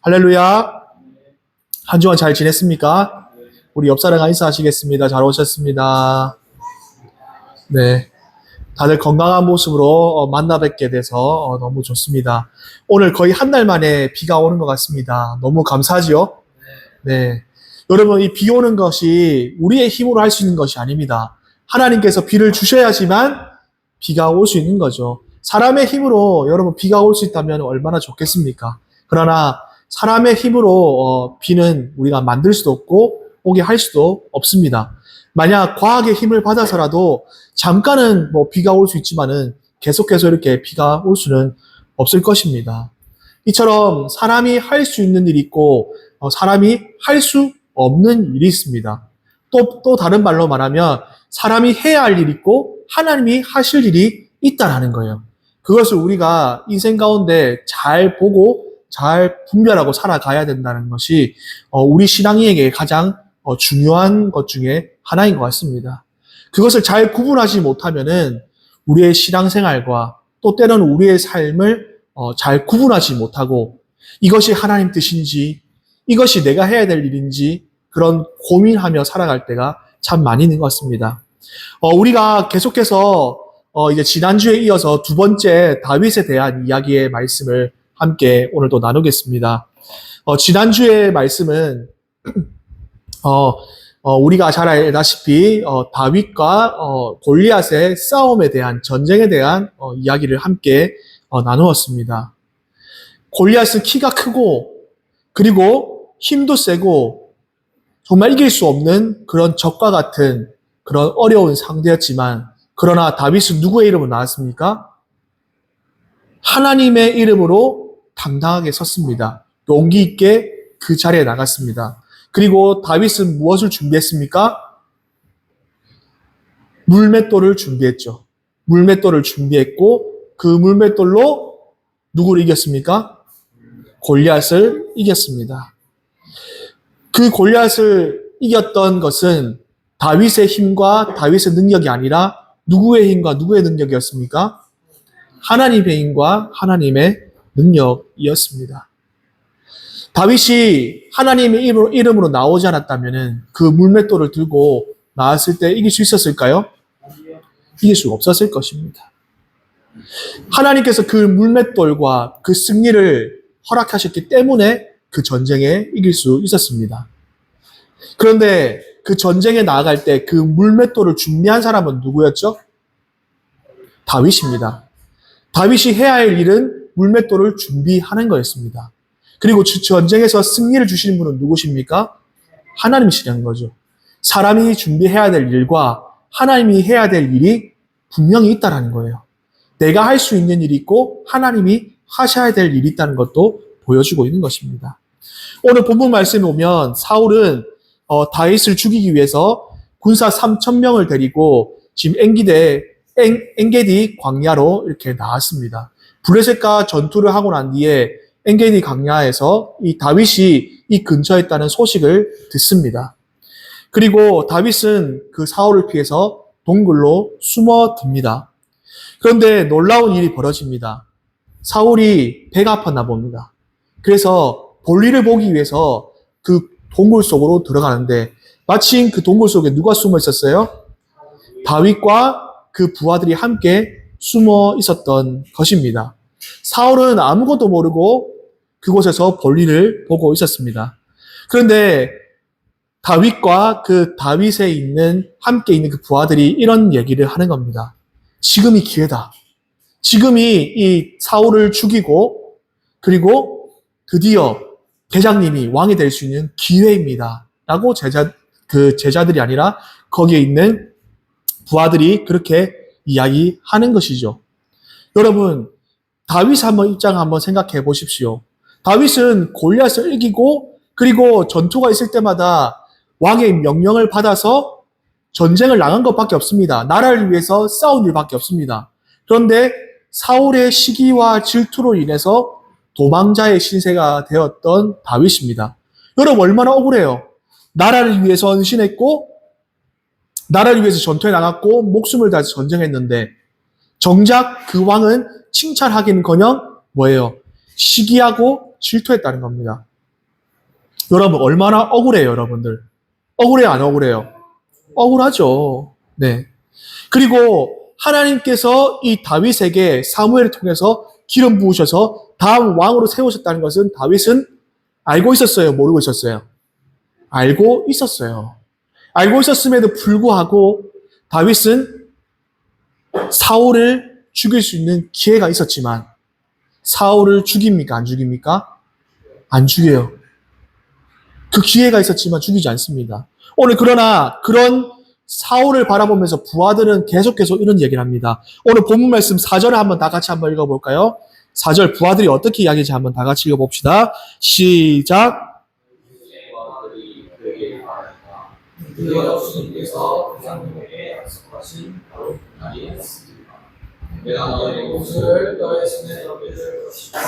할렐루야. 한 주간 잘 지냈습니까? 우리 옆 사람과 인사하시겠습니다. 잘 오셨습니다. 네. 다들 건강한 모습으로 만나 뵙게 돼서 너무 좋습니다. 오늘 거의 한 달 만에 비가 오는 것 같습니다. 너무 감사하지요? 네. 여러분, 이 비 오는 것이 우리의 힘으로 할 수 있는 것이 아닙니다. 하나님께서 비를 주셔야지만 비가 올 수 있는 거죠. 사람의 힘으로 여러분 비가 올 수 있다면 얼마나 좋겠습니까? 그러나 사람의 힘으로 비는 우리가 만들 수도 없고 오게 할 수도 없습니다. 만약 과학의 힘을 받아서라도 잠깐은 비가 올 수 있지만은 계속해서 이렇게 비가 올 수는 없을 것입니다. 이처럼 사람이 할 수 있는 일이 있고 사람이 할 수 없는 일이 있습니다. 또 다른 말로 말하면 사람이 해야 할 일이 있고 하나님이 하실 일이 있다라는 거예요. 그것을 우리가 인생 가운데 잘 보고 잘 분별하고 살아가야 된다는 것이 우리 신앙인에게 가장 중요한 것 중에 하나인 것 같습니다. 그것을 잘 구분하지 못하면은 우리의 신앙생활과 또 때로는 우리의 삶을 잘 구분하지 못하고 이것이 하나님 뜻인지 이것이 내가 해야 될 일인지 그런 고민하며 살아갈 때가 참 많이 있는 것 같습니다. 우리가 계속해서 이제 지난주에 이어서 두 번째 다윗에 대한 이야기의 말씀을 함께 오늘도 나누겠습니다. 지난주의 말씀은 우리가 잘 알다시피 다윗과 골리앗의 싸움에 대한 전쟁에 대한 이야기를 함께 나누었습니다. 골리앗은 키가 크고 그리고 힘도 세고 정말 이길 수 없는 그런 적과 같은 그런 어려운 상대였지만 그러나 다윗은 누구의 이름으로 나왔습니까? 하나님의 이름으로 당당하게 섰습니다. 용기 있게 그 자리에 나갔습니다. 그리고 다윗은 무엇을 준비했습니까? 물맷돌을 준비했죠. 물맷돌을 준비했고 그 물맷돌로 누구를 이겼습니까? 골리앗을 이겼습니다. 그 골리앗을 이겼던 것은 다윗의 힘과 다윗의 능력이 아니라 누구의 힘과 누구의 능력이었습니까? 하나님의 힘과 하나님의 능력이었습니다. 다윗이 하나님의 이름으로 나오지 않았다면 그 물맷돌을 들고 나왔을 때 이길 수 있었을까요? 이길 수 없었을 것입니다. 하나님께서 그 물맷돌과 그 승리를 허락하셨기 때문에 그 전쟁에 이길 수 있었습니다. 그런데 그 전쟁에 나아갈 때 그 물맷돌을 준비한 사람은 누구였죠? 다윗입니다. 다윗이 해야 할 일은 물맷돌을 준비하는 거였습니다. 그리고 전쟁에서 승리를 주시는 분은 누구십니까? 하나님이시라는 거죠. 사람이 준비해야 될 일과 하나님이 해야 될 일이 분명히 있다는 거예요. 내가 할 수 있는 일이 있고 하나님이 하셔야 될 일이 있다는 것도 보여주고 있는 것입니다. 오늘 본문 말씀에 오면 사울은 다윗을 죽이기 위해서 군사 3,000명을 데리고 지금 엔게디 광야로 이렇게 나왔습니다. 블레셋과 전투를 하고 난 뒤에 엔게디 광야에서 이 다윗이 이 근처에 있다는 소식을 듣습니다. 그리고 다윗은 그 사울을 피해서 동굴로 숨어듭니다. 그런데 놀라운 일이 벌어집니다. 사울이 배가 아팠나 봅니다. 그래서 볼일을 보기 위해서 그 동굴 속으로 들어가는데 마침 그 동굴 속에 누가 숨어 있었어요? 다윗과 그 부하들이 함께 숨어 있었던 것입니다. 사울은 아무것도 모르고 그곳에서 볼일을 보고 있었습니다. 그런데 다윗과 그 다윗에 함께 있는 그 부하들이 이런 얘기를 하는 겁니다. 지금이 기회다. 지금이 이 사울을 죽이고 그리고 드디어 대장님이 왕이 될 수 있는 기회입니다. 라고 제자들이 아니라 거기에 있는 부하들이 그렇게 이야기하는 것이죠. 여러분, 다윗 입장 한번 생각해 보십시오. 다윗은 골리앗을 이기고 그리고 전투가 있을 때마다 왕의 명령을 받아서 전쟁을 나간 것밖에 없습니다. 나라를 위해서 싸운 일밖에 없습니다. 그런데 사울의 시기와 질투로 인해서 도망자의 신세가 되었던 다윗입니다. 여러분 얼마나 억울해요. 나라를 위해서 헌신했고 나라를 위해서 전투에 나갔고 목숨을 다해서 전쟁했는데 정작 그 왕은 칭찬하기는커녕 뭐예요? 시기하고 질투했다는 겁니다. 여러분, 얼마나 억울해요, 여러분들. 억울해요, 안 억울해요? 억울하죠. 네. 그리고 하나님께서 이 다윗에게 사무엘을 통해서 기름 부으셔서 다음 왕으로 세우셨다는 것은 다윗은 알고 있었어요, 모르고 있었어요? 알고 있었어요. 알고 있었음에도 불구하고 다윗은 사울을 죽일 수 있는 기회가 있었지만 사울을 죽입니까? 안 죽입니까? 안 죽여요. 그 기회가 있었지만 죽이지 않습니다. 오늘 그러나 그런 사울을 바라보면서 부하들은 계속해서 이런 얘기를 합니다. 오늘 본문 말씀 4절을 한번 다 같이 한번 읽어볼까요? 4절 부하들이 어떻게 이야기하는지 한번 다 같이 읽어봅시다. 시작. 드디어 주님께서 부장님에게 약속하신 바로 그날이 있습니다. 내가 너의 옷을 너의 손에 넘겨줄 것이고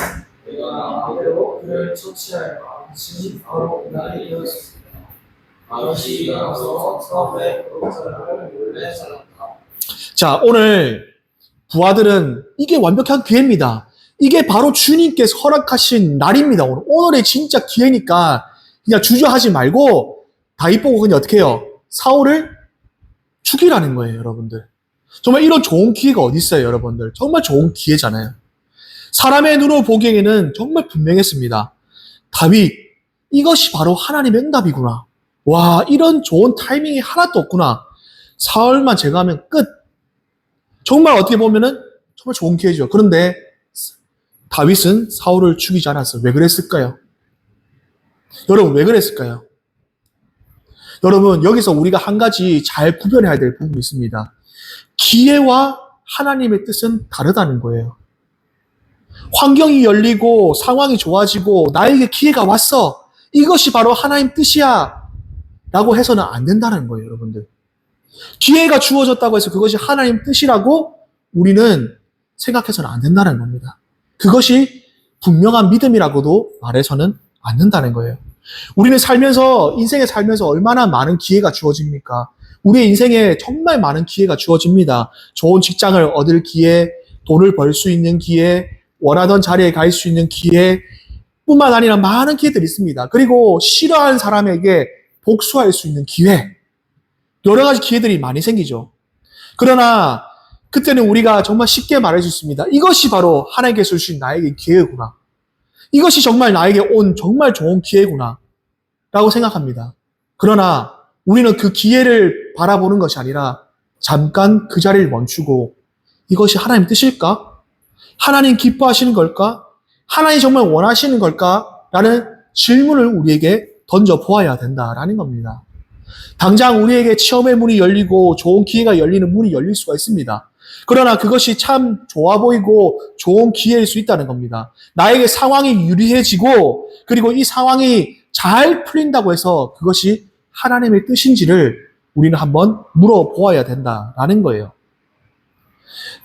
내가 마음대로 그를 처치할 마음이 바로 그날이 되었습니다. 다윗이 일어나서 사울의 거룩사람을 몰래 잘랐다. 자, 오늘 부하들은 이게 완벽한 기회입니다. 이게 바로 주님께서 허락하신 날입니다. 오늘의 진짜 기회니까 그냥 주저하지 말고 다윗 보고 그냥 어떻게 해요? 사울을 죽이라는 거예요, 여러분들. 정말 이런 좋은 기회가 어디 있어요, 여러분들? 정말 좋은 기회잖아요. 사람의 눈으로 보기에는 정말 분명했습니다. 다윗, 이것이 바로 하나님의 응답이구나. 와, 이런 좋은 타이밍이 하나도 없구나. 사울만 제거하면 끝. 정말 어떻게 보면은 정말 좋은 기회죠. 그런데 다윗은 사울을 죽이지 않았어요. 왜 그랬을까요? 여러분, 왜 그랬을까요? 여러분, 여기서 우리가 한 가지 잘 구별해야 될 부분이 있습니다. 기회와 하나님의 뜻은 다르다는 거예요. 환경이 열리고 상황이 좋아지고 나에게 기회가 왔어. 이것이 바로 하나님 뜻이야. 라고 해서는 안 된다는 거예요, 여러분들. 기회가 주어졌다고 해서 그것이 하나님 뜻이라고 우리는 생각해서는 안 된다는 겁니다. 그것이 분명한 믿음이라고도 말해서는 안 된다는 거예요. 우리는 인생에 살면서 얼마나 많은 기회가 주어집니까? 우리의 인생에 정말 많은 기회가 주어집니다. 좋은 직장을 얻을 기회, 돈을 벌 수 있는 기회, 원하던 자리에 갈 수 있는 기회, 뿐만 아니라 많은 기회들이 있습니다. 그리고 싫어하는 사람에게 복수할 수 있는 기회, 여러 가지 기회들이 많이 생기죠. 그러나 그때는 우리가 정말 쉽게 말할 수 있습니다. 이것이 바로 하나님께서 주신 나에게 기회구나. 이것이 정말 나에게 온 정말 좋은 기회구나. 라고 생각합니다. 그러나 우리는 그 기회를 바라보는 것이 아니라 잠깐 그 자리를 멈추고 이것이 하나님 뜻일까? 하나님 기뻐하시는 걸까? 하나님 정말 원하시는 걸까? 라는 질문을 우리에게 던져보아야 된다라는 겁니다. 당장 우리에게 체험의 문이 열리고 좋은 기회가 열리는 문이 열릴 수가 있습니다. 그러나 그것이 참 좋아 보이고 좋은 기회일 수 있다는 겁니다. 나에게 상황이 유리해지고 그리고 이 상황이 잘 풀린다고 해서 그것이 하나님의 뜻인지를 우리는 한번 물어보아야 된다라는 거예요.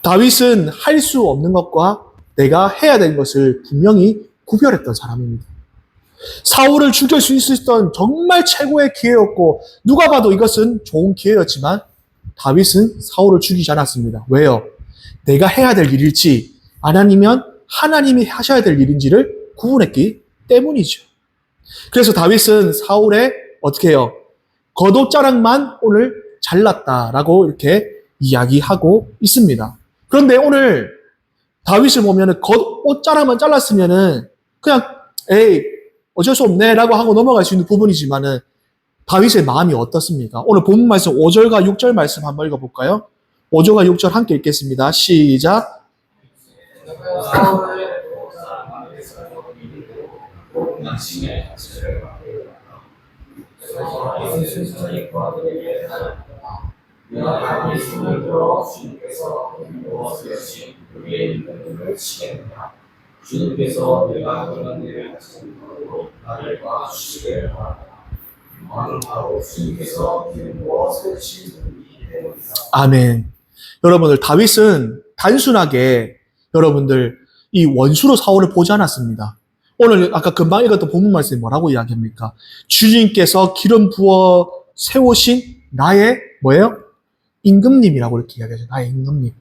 다윗은 할 수 없는 것과 내가 해야 될 것을 분명히 구별했던 사람입니다. 사울을 죽일 수 있었던 정말 최고의 기회였고 누가 봐도 이것은 좋은 기회였지만 다윗은 사울을 죽이지 않았습니다. 왜요? 내가 해야 될 일일지 아니면 하나님이 하셔야 될 일인지를 구분했기 때문이죠. 그래서 다윗은 사울의 어떻게 해요? 겉옷자락만 오늘 잘랐다라고 이렇게 이야기하고 있습니다. 그런데 오늘 다윗을 보면은 겉옷자락만 잘랐으면은 그냥 에이 어쩔 수 없네 라고 하고 넘어갈 수 있는 부분이지만은 다윗의 마음이 어떻습니까? 오늘 본문 말씀 5절과 6절 말씀 한번 읽어볼까요? 5절과 6절 함께 읽겠습니다. 시작. 주님께서 내가 그런 일을 하시는 것으로 나를 봐주시기를 바랍니다. 바로 주님께서 기름 부어 세우신 분이기 때문이다. 아멘. 여러분들 다윗은 단순하게 여러분들 이 원수로 사울을 보지 않았습니다. 오늘 아까 금방 읽었던 본문 말씀이 뭐라고 이야기합니까? 주님께서 기름 부어 세우신 나의 뭐예요? 임금님이라고 이렇게 이야기하죠. 나의 임금님.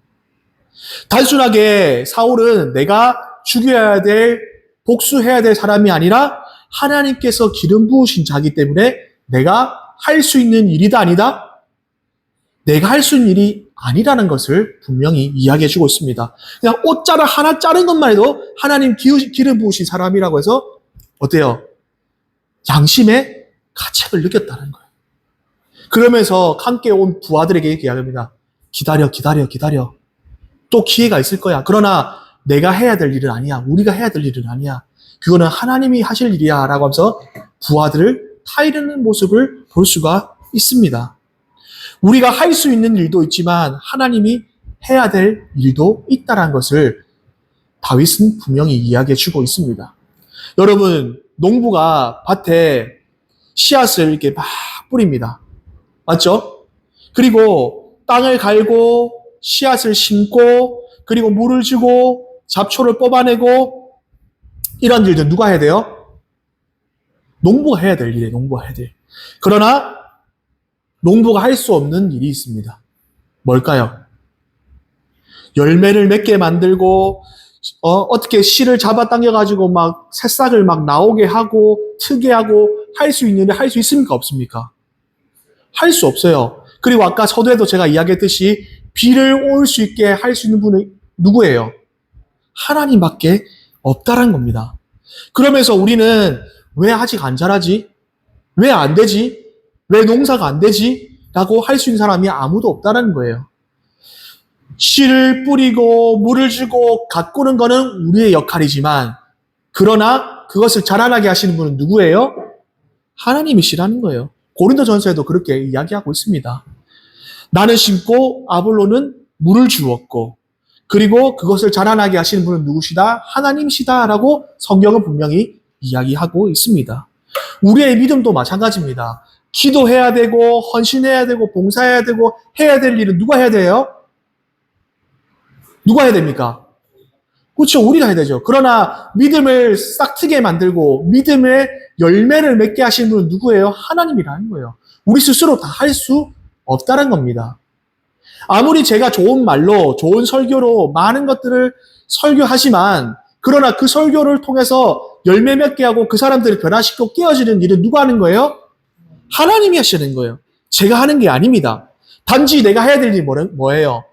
단순하게 사울은 내가 죽여야 될 복수해야 될 사람이 아니라 하나님께서 기름 부으신 자기 때문에 내가 할 수 있는 일이다 아니다? 내가 할 수 있는 일이 아니라는 것을 분명히 이야기해 주고 있습니다. 그냥 옷자를 하나 자른 것만 해도 하나님 기름 부으신 사람이라고 해서 어때요? 양심의 가책을 느꼈다는 거예요. 그러면서 함께 온 부하들에게 이야기합니다. 기다려. 또 기회가 있을 거야. 그러나 내가 해야 될 일은 아니야. 우리가 해야 될 일은 아니야. 그거는 하나님이 하실 일이야. 라고 하면서 부하들을 타이르는 모습을 볼 수가 있습니다. 우리가 할 수 있는 일도 있지만 하나님이 해야 될 일도 있다는 것을 다윗은 분명히 이야기해 주고 있습니다. 여러분, 농부가 밭에 씨앗을 이렇게 막 뿌립니다. 맞죠? 그리고 땅을 갈고 씨앗을 심고 그리고 물을 주고 잡초를 뽑아내고 이런 일들 누가 해야 돼요? 농부가 해야 될 일이에요. 농부가 해야 될. 그러나 농부가 할 수 없는 일이 있습니다. 뭘까요? 열매를 맺게 만들고 어떻게 씨를 잡아당겨가지고 막 새싹을 막 나오게 하고 트게 하고 할 수 있는데 할 수 있습니까? 없습니까? 할 수 없어요. 그리고 아까 서두에도 제가 이야기했듯이 비를 올 수 있게 할 수 있는 분은 누구예요? 하나님밖에 없다란 겁니다. 그러면서 우리는 왜 아직 안 자라지? 왜 안 되지? 왜 농사가 안 되지? 라고 할 수 있는 사람이 아무도 없다는 거예요. 씨를 뿌리고 물을 주고 가꾸는 거는 우리의 역할이지만 그러나 그것을 자라나게 하시는 분은 누구예요? 하나님이시라는 거예요. 고린도전서에도 그렇게 이야기하고 있습니다. 나는 심고 아볼로는 물을 주었고 그리고 그것을 자라나게 하시는 분은 누구시다? 하나님이시다라고 성경은 분명히 이야기하고 있습니다. 우리의 믿음도 마찬가지입니다. 기도해야 되고 헌신해야 되고 봉사해야 되고 해야 될 일은 누가 해야 돼요? 누가 해야 됩니까? 그렇죠. 우리가 해야 되죠. 그러나 믿음을 싹트게 만들고 믿음의 열매를 맺게 하시는 분은 누구예요? 하나님이라는 거예요. 우리 스스로 다 할 수 없다는 겁니다. 아무리 제가 좋은 말로 좋은 설교로 많은 것들을 설교하지만 그러나 그 설교를 통해서 열매 맺게 하고 그 사람들을 변화시키고 깨어지는 일은 누가 하는 거예요? 하나님이 하시는 거예요. 제가 하는 게 아닙니다. 단지 내가 해야 될 일이 뭐예요?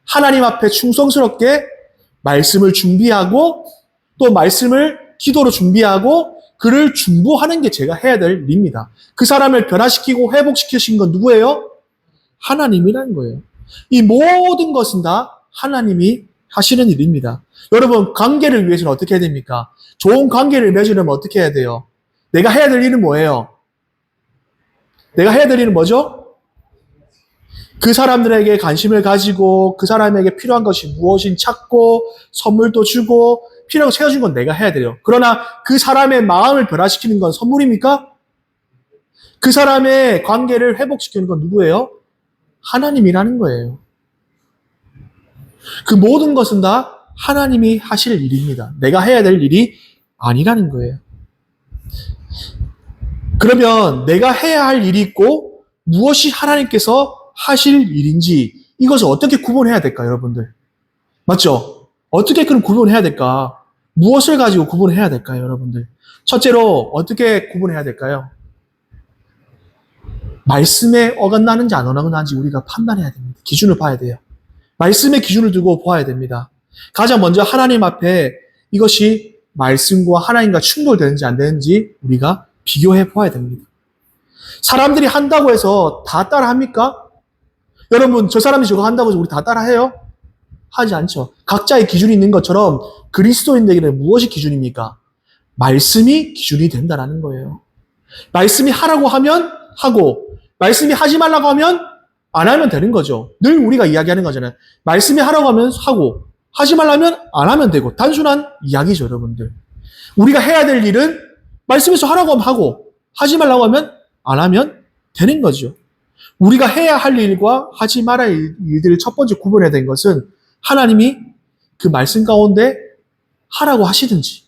하나님 앞에 충성스럽게 말씀을 준비하고 또 말씀을 기도로 준비하고 그를 중보하는 게 제가 해야 될 일입니다. 그 사람을 변화시키고 회복시키신 건 누구예요? 하나님이라는 거예요. 이 모든 것은 다 하나님이 하시는 일입니다. 여러분, 관계를 위해서는 어떻게 해야 됩니까? 좋은 관계를 맺으려면 어떻게 해야 돼요? 내가 해야 될 일은 뭐예요? 내가 해야 될 일은 뭐죠? 그 사람들에게 관심을 가지고 그 사람에게 필요한 것이 무엇인 찾고 선물도 주고 필요한 거 채워준 건 내가 해야 돼요. 그러나 그 사람의 마음을 변화시키는 건 선물입니까? 그 사람의 관계를 회복시키는 건 누구예요? 하나님이라는 거예요. 그 모든 것은 다 하나님이 하실 일입니다. 내가 해야 될 일이 아니라는 거예요. 그러면 내가 해야 할 일이 있고 무엇이 하나님께서 하실 일인지 이것을 어떻게 구분해야 될까요, 여러분들? 맞죠? 어떻게 그럼 구분해야 될까? 무엇을 가지고 구분해야 될까요, 여러분들? 첫째로 어떻게 구분해야 될까요? 말씀에 어긋나는지 안 어긋나는지 우리가 판단해야 됩니다. 기준을 봐야 돼요. 말씀의 기준을 두고 보아야 됩니다. 가장 먼저 하나님 앞에 이것이 말씀과 하나님과 충돌되는지 안 되는지 우리가 비교해 보아야 됩니다. 사람들이 한다고 해서 다 따라합니까? 여러분, 저 사람이 저거 한다고 해서 우리 다 따라해요? 하지 않죠. 각자의 기준이 있는 것처럼 그리스도인에게는 무엇이 기준입니까? 말씀이 기준이 된다는 거예요. 말씀이 하라고 하면 하고 말씀이 하지 말라고 하면 안 하면 되는 거죠. 늘 우리가 이야기하는 거잖아요. 말씀이 하라고 하면 하고 하지 말라면 안 하면 되고 단순한 이야기죠, 여러분들. 우리가 해야 될 일은 말씀에서 하라고 하면 하고 하지 말라고 하면 안 하면 되는 거죠. 우리가 해야 할 일과 하지 말아야 할 일들을 첫 번째 구분해야 되는 것은 하나님이 그 말씀 가운데 하라고 하시든지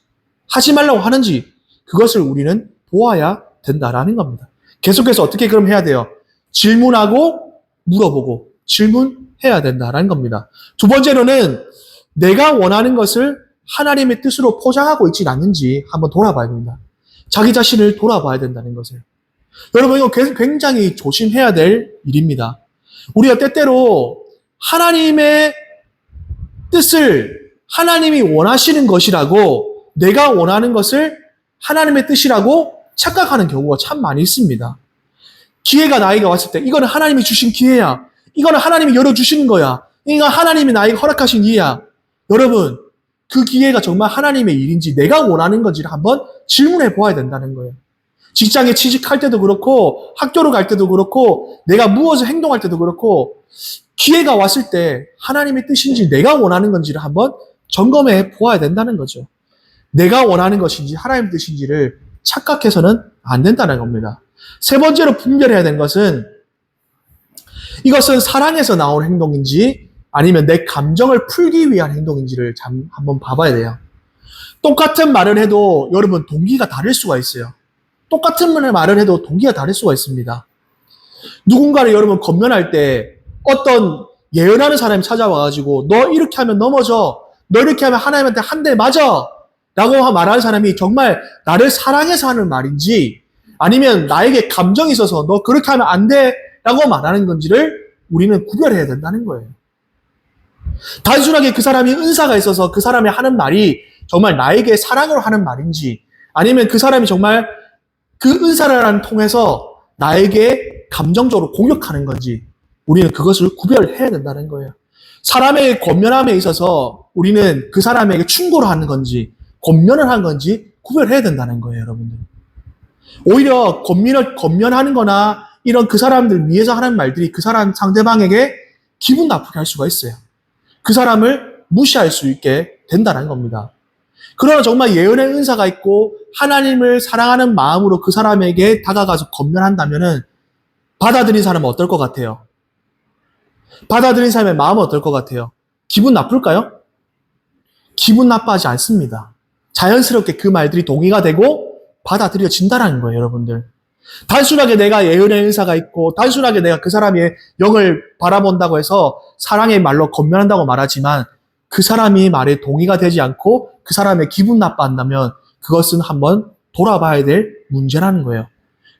하지 말라고 하는지 그것을 우리는 보아야 된다라는 겁니다. 계속해서 어떻게 그럼 해야 돼요? 질문하고 물어보고 질문해야 된다라는 겁니다. 두 번째로는 내가 원하는 것을 하나님의 뜻으로 포장하고 있지 않는지 한번 돌아봐야 됩니다. 자기 자신을 돌아봐야 된다는 것을. 여러분, 이거 굉장히 조심해야 될 일입니다. 우리가 때때로 하나님의 뜻을 하나님이 원하시는 것이라고, 내가 원하는 것을 하나님의 뜻이라고 착각하는 경우가 참 많이 있습니다. 기회가 나에게 왔을 때 이거는 하나님이 주신 기회야. 이거는 하나님이 열어주시는 거야. 이건 하나님이 나에게 허락하신 기회야. 여러분, 그 기회가 정말 하나님의 일인지 내가 원하는 건지를 한번 질문해 보아야 된다는 거예요. 직장에 취직할 때도 그렇고 학교로 갈 때도 그렇고 내가 무엇을 행동할 때도 그렇고 기회가 왔을 때 하나님의 뜻인지 내가 원하는 건지를 한번 점검해 보아야 된다는 거죠. 내가 원하는 것인지 하나님의 뜻인지를 착각해서는 안 된다는 겁니다. 세 번째로 분별해야 되는 것은 이것은 사랑에서 나온 행동인지 아니면 내 감정을 풀기 위한 행동인지를 한번 봐봐야 돼요. 똑같은 말을 해도 여러분 동기가 다를 수가 있어요. 똑같은 말을 해도 동기가 다를 수가 있습니다. 누군가를 여러분 권면할 때 어떤 예언하는 사람이 찾아와가지고 너 이렇게 하면 넘어져, 너 이렇게 하면 하나님한테 한 대 맞아 라고 말하는 사람이 정말 나를 사랑해서 하는 말인지 아니면 나에게 감정이 있어서 너 그렇게 하면 안 돼 라고 말하는 건지를 우리는 구별해야 된다는 거예요. 단순하게 그 사람이 은사가 있어서 그 사람이 하는 말이 정말 나에게 사랑으로 하는 말인지 아니면 그 사람이 정말 그 은사를 통해서 나에게 감정적으로 공격하는 건지 우리는 그것을 구별해야 된다는 거예요. 사람의 권면함에 있어서 우리는 그 사람에게 충고를 하는 건지 권면을 한 건지 구별해야 된다는 거예요, 여러분들. 오히려 권면하는 거나 이런 그 사람들 위해서 하는 말들이 그 사람 상대방에게 기분 나쁘게 할 수가 있어요. 그 사람을 무시할 수 있게 된다는 겁니다. 그러나 정말 예언의 은사가 있고 하나님을 사랑하는 마음으로 그 사람에게 다가가서 권면한다면은 받아들인 사람은 어떨 것 같아요? 받아들인 사람의 마음은 어떨 것 같아요? 기분 나쁠까요? 기분 나빠하지 않습니다. 자연스럽게 그 말들이 동의가 되고 받아들여진다는 거예요, 여러분들. 단순하게 내가 예언의 은사가 있고 단순하게 내가 그 사람의 영을 바라본다고 해서 사랑의 말로 권면한다고 말하지만 그 사람이 말에 동의가 되지 않고 그 사람의 기분 나빠한다면 그것은 한번 돌아봐야 될 문제라는 거예요.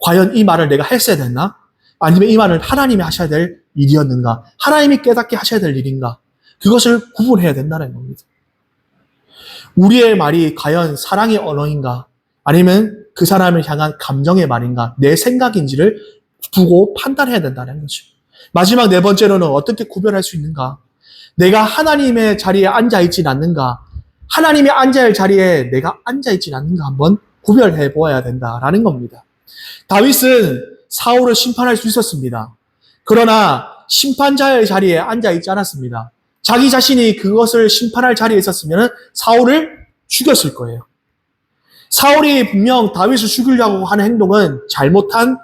과연 이 말을 내가 했어야 됐나? 아니면 이 말을 하나님이 하셔야 될 일이었는가? 하나님이 깨닫게 하셔야 될 일인가? 그것을 구분해야 된다는 겁니다. 우리의 말이 과연 사랑의 언어인가? 아니면 그 사람을 향한 감정의 말인가? 내 생각인지를 두고 판단해야 된다는 거죠. 마지막 네 번째로는 어떻게 구별할 수 있는가? 내가 하나님의 자리에 앉아있진 않는가? 하나님이 앉아야 할 자리에 내가 앉아있진 않는가? 한번 구별해 보아야 된다라는 겁니다. 다윗은 사울을 심판할 수 있었습니다. 그러나 심판자의 자리에 앉아있지 않았습니다. 자기 자신이 그것을 심판할 자리에 있었으면 사울을 죽였을 거예요. 사울이 분명 다윗을 죽이려고 하는 행동은 잘못한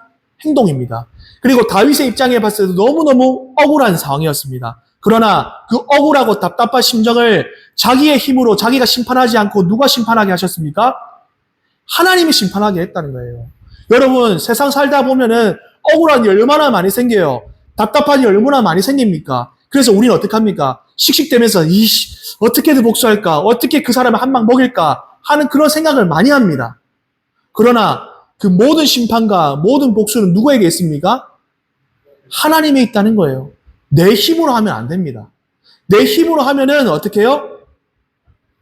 행동입니다. 그리고 다윗의 입장에 봤을 때 너무너무 억울한 상황이었습니다. 그러나 그 억울하고 답답한 심정을 자기의 힘으로 자기가 심판하지 않고 누가 심판하게 하셨습니까? 하나님이 심판하게 했다는 거예요. 여러분, 세상 살다 보면은 억울한 일이 얼마나 많이 생겨요. 답답한 일이 얼마나 많이 생깁니까? 그래서 우리는 어떻게 합니까? 씩씩대면서 어떻게든 복수할까? 어떻게 그 사람을 한 방 먹일까? 하는 그런 생각을 많이 합니다. 그러나 그 모든 심판과 모든 복수는 누구에게 있습니까? 하나님에 있다는 거예요. 내 힘으로 하면 안 됩니다. 내 힘으로 하면은 어떻게 해요?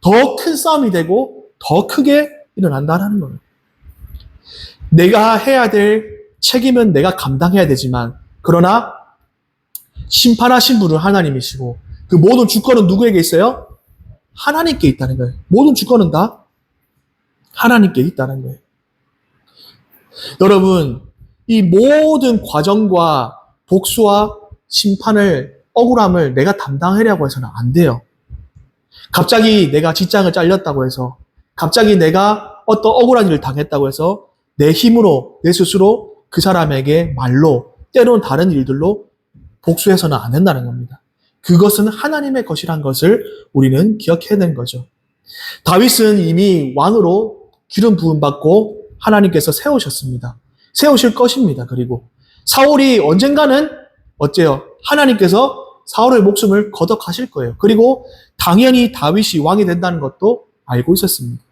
더 큰 싸움이 되고 더 크게 일어난다는 거예요. 내가 해야 될 책임은 내가 감당해야 되지만 그러나 심판하신 분은 하나님이시고 그 모든 주권은 누구에게 있어요? 하나님께 있다는 거예요. 모든 주권은 다 하나님께 있다는 거예요. 여러분, 이 모든 과정과 복수와 심판을, 억울함을 내가 담당하려고 해서는 안 돼요. 갑자기 내가 직장을 잘렸다고 해서, 갑자기 내가 어떤 억울한 일을 당했다고 해서 내 힘으로, 내 스스로 그 사람에게 말로, 때로는 다른 일들로 복수해서는 안 된다는 겁니다. 그것은 하나님의 것이란 것을 우리는 기억해야 되는 거죠. 다윗은 이미 왕으로 기름 부음 받고 하나님께서 세우셨습니다. 세우실 것입니다. 그리고 사울이 언젠가는 어째요? 하나님께서 사울의 목숨을 거둬가실 거예요. 그리고 당연히 다윗이 왕이 된다는 것도 알고 있었습니다.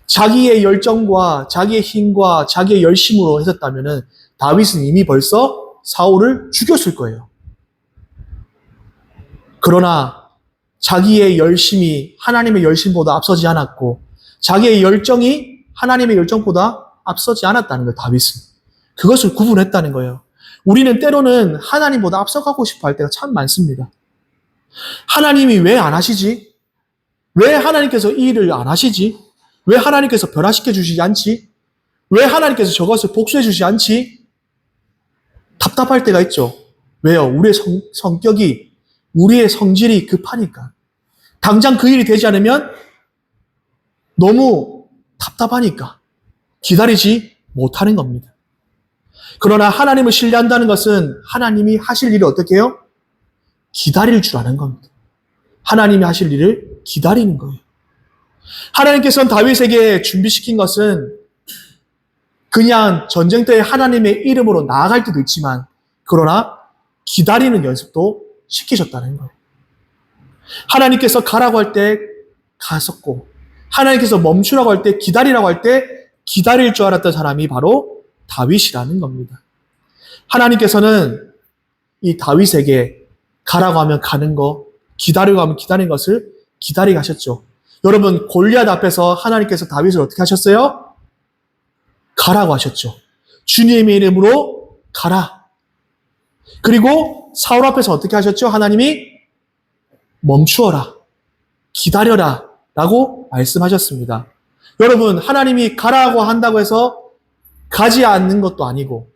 자기의 열정과 자기의 힘과 자기의 열심으로 했었다면 다윗은 이미 벌써 사울을 죽였을 거예요. 그러나 자기의 열심이 하나님의 열심보다 앞서지 않았고 자기의 열정이 하나님의 열정보다 앞서지 않았다는 거예요. 다윗은. 그것을 구분했다는 거예요. 우리는 때로는 하나님보다 앞서가고 싶어 할 때가 참 많습니다. 하나님이 왜 안 하시지? 왜 하나님께서 이 일을 안 하시지? 왜 하나님께서 변화시켜 주시지 않지? 왜 하나님께서 저것을 복수해 주시지 않지? 답답할 때가 있죠. 왜요? 우리의 성격이, 우리의 성질이 급하니까. 당장 그 일이 되지 않으면 너무 답답하니까 기다리지 못하는 겁니다. 그러나 하나님을 신뢰한다는 것은 하나님이 하실 일을 어떻게 해요? 기다릴 줄 아는 겁니다. 하나님이 하실 일을 기다리는 거예요. 하나님께서는 다윗에게 준비시킨 것은 그냥 전쟁터에 하나님의 이름으로 나아갈 때도 있지만 그러나 기다리는 연습도 시키셨다는 거예요. 하나님께서 가라고 할 때 갔었고 하나님께서 멈추라고 할 때 기다리라고 할 때 기다릴 줄 알았던 사람이 바로 다윗이라는 겁니다. 하나님께서는 이 다윗에게 가라고 하면 가는 거, 기다리라고 하면 기다리는 것을 기다리게 하셨죠. 여러분, 골리앗 앞에서 하나님께서 다윗을 어떻게 하셨어요? 가라고 하셨죠. 주님의 이름으로 가라. 그리고 사울 앞에서 어떻게 하셨죠? 하나님이 멈추어라. 기다려라. 라고 말씀하셨습니다. 여러분, 하나님이 가라고 한다고 해서 가지 않는 것도 아니고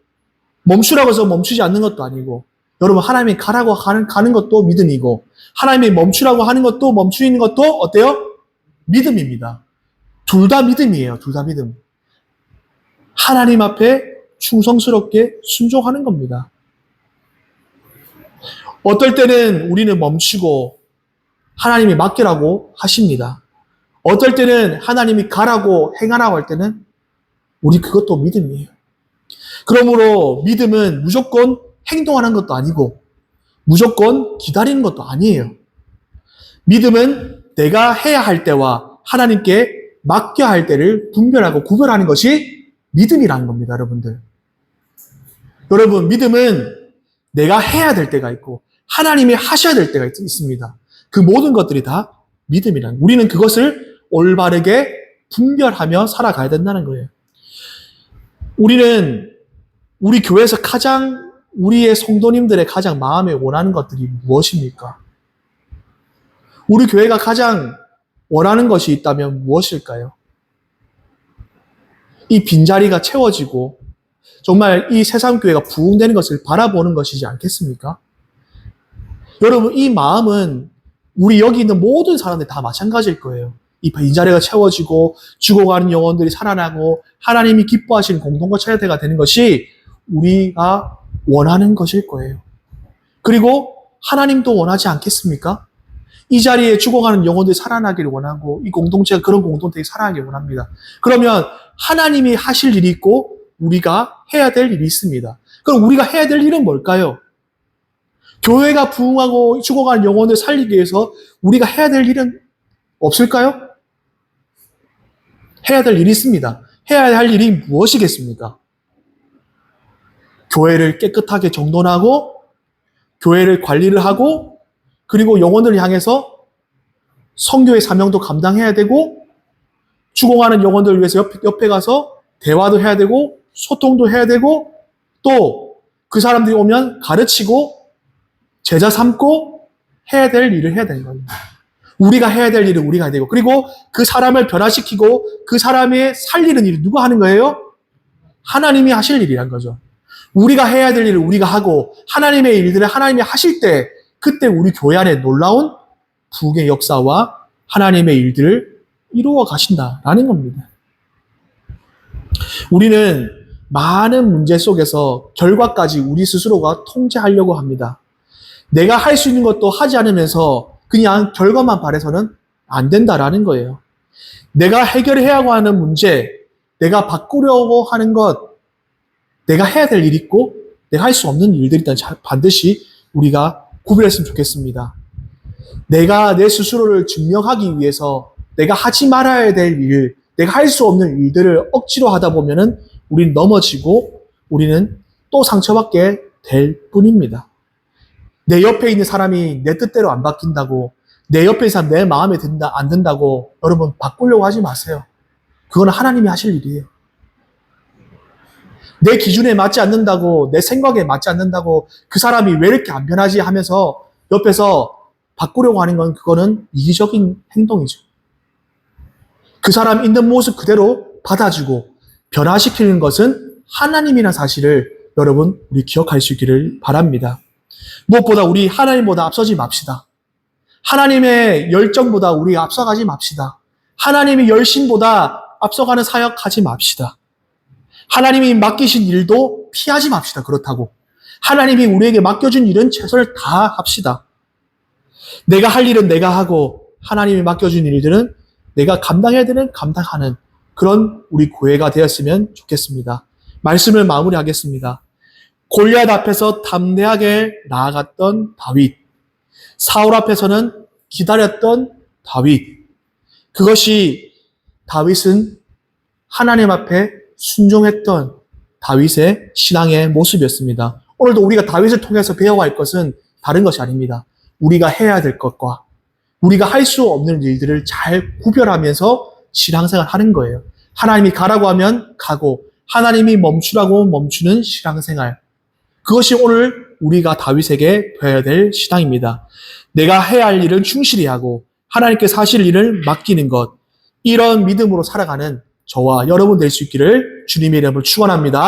멈추라고 해서 멈추지 않는 것도 아니고 여러분, 하나님이 가라고 가는 것도 믿음이고 하나님이 멈추라고 하는 것도 멈추는 것도 어때요? 믿음입니다. 둘 다 믿음이에요. 둘 다 믿음. 하나님 앞에 충성스럽게 순종하는 겁니다. 어떨 때는 우리는 멈추고 하나님이 맡기라고 하십니다. 어떨 때는 하나님이 가라고 행하라고 할 때는 우리 그것도 믿음이에요. 그러므로 믿음은 무조건 행동하는 것도 아니고 무조건 기다리는 것도 아니에요. 믿음은 내가 해야 할 때와 하나님께 맡겨야 할 때를 분별하고 구별하는 것이 믿음이라는 겁니다, 여러분들. 여러분, 믿음은 내가 해야 될 때가 있고 하나님이 하셔야 될 때가 있습니다. 그 모든 것들이 다 믿음이라는 거예요. 우리는 그것을 올바르게 분별하며 살아가야 된다는 거예요. 우리는 우리 교회에서 가장 우리의 성도님들의 가장 마음에 원하는 것들이 무엇입니까? 우리 교회가 가장 원하는 것이 있다면 무엇일까요? 이 빈자리가 채워지고 정말 이 새삼교회가 부흥되는 것을 바라보는 것이지 않겠습니까? 여러분, 이 마음은 우리 여기 있는 모든 사람들 다 마찬가지일 거예요. 이 빈자리가 채워지고 죽어가는 영혼들이 살아나고 하나님이 기뻐하시는 공동과 차례대가 되는 것이 우리가 원하는 것일 거예요. 그리고 하나님도 원하지 않겠습니까? 이 자리에 죽어가는 영혼들이 살아나기를 원하고 이 공동체가 그런 공동체가 살아나기를 원합니다. 그러면 하나님이 하실 일이 있고 우리가 해야 될 일이 있습니다. 그럼 우리가 해야 될 일은 뭘까요? 교회가 부흥하고 죽어가는 영혼을 살리기 위해서 우리가 해야 될 일은 없을까요? 해야 될 일이 있습니다. 해야 할 일이 무엇이겠습니까? 교회를 깨끗하게 정돈하고 교회를 관리를 하고 그리고 영혼들을 향해서 선교의 사명도 감당해야 되고 죽어가는 영혼들을 위해서 옆에 가서 대화도 해야 되고 소통도 해야 되고 또 그 사람들이 오면 가르치고 제자 삼고 해야 될 일을 해야 되는 겁니다. 우리가 해야 될 일을 우리가 해야 되고 그리고 그 사람을 변화시키고 그 사람의 살리는 일을 누가 하는 거예요? 하나님이 하실 일이란 거죠. 우리가 해야 될 일을 우리가 하고 하나님의 일들을 하나님이 하실 때 그때 우리 교회 안에 놀라운 부흥의 역사와 하나님의 일들을 이루어 가신다라는 겁니다. 우리는 많은 문제 속에서 결과까지 우리 스스로가 통제하려고 합니다. 내가 할 수 있는 것도 하지 않으면서 그냥 결과만 바라서는 안 된다라는 거예요. 내가 해결해야 하는 문제, 내가 바꾸려고 하는 것, 내가 해야 될 일이 있고 내가 할 수 없는 일들이 있다면 반드시 우리가 구별했으면 좋겠습니다. 내가 내 스스로를 증명하기 위해서 내가 하지 말아야 될 일, 내가 할 수 없는 일들을 억지로 하다 보면은 우리는 넘어지고 우리는 또 상처받게 될 뿐입니다. 내 옆에 있는 사람이 내 뜻대로 안 바뀐다고, 내 옆에 있는 사람 내 마음에 안 든다고 여러분 바꾸려고 하지 마세요. 그건 하나님이 하실 일이에요. 내 기준에 맞지 않는다고, 내 생각에 맞지 않는다고 그 사람이 왜 이렇게 안 변하지 하면서 옆에서 바꾸려고 하는 건 그거는 이기적인 행동이죠. 그 사람 있는 모습 그대로 받아주고 변화시키는 것은 하나님이라는 사실을 여러분 우리 기억할 수 있기를 바랍니다. 무엇보다 우리 하나님보다 앞서지 맙시다. 하나님의 열정보다 우리 앞서가지 맙시다. 하나님의 열심보다 앞서가는 사역하지 맙시다. 하나님이 맡기신 일도 피하지 맙시다. 그렇다고. 하나님이 우리에게 맡겨준 일은 최선을 다합시다. 내가 할 일은 내가 하고 하나님이 맡겨준 일들은 내가 감당해야 되는 감당하는 그런 우리 교회가 되었으면 좋겠습니다. 말씀을 마무리하겠습니다. 골리앗 앞에서 담대하게 나아갔던 다윗, 사울 앞에서는 기다렸던 다윗, 그것이 다윗은 하나님 앞에 순종했던 다윗의 신앙의 모습이었습니다. 오늘도 우리가 다윗을 통해서 배워야 할 것은 다른 것이 아닙니다. 우리가 해야 될 것과 우리가 할 수 없는 일들을 잘 구별하면서 신앙생활 하는 거예요. 하나님이 가라고 하면 가고 하나님이 멈추라고 멈추는 신앙생활. 그것이 오늘 우리가 다윗에게 배워야 될 신앙입니다. 내가 해야 할 일은 충실히 하고 하나님께서 하실 일을 맡기는 것. 이런 믿음으로 살아가는 저와 여러분 될 수 있기를 주님의 이름으로 축원합니다.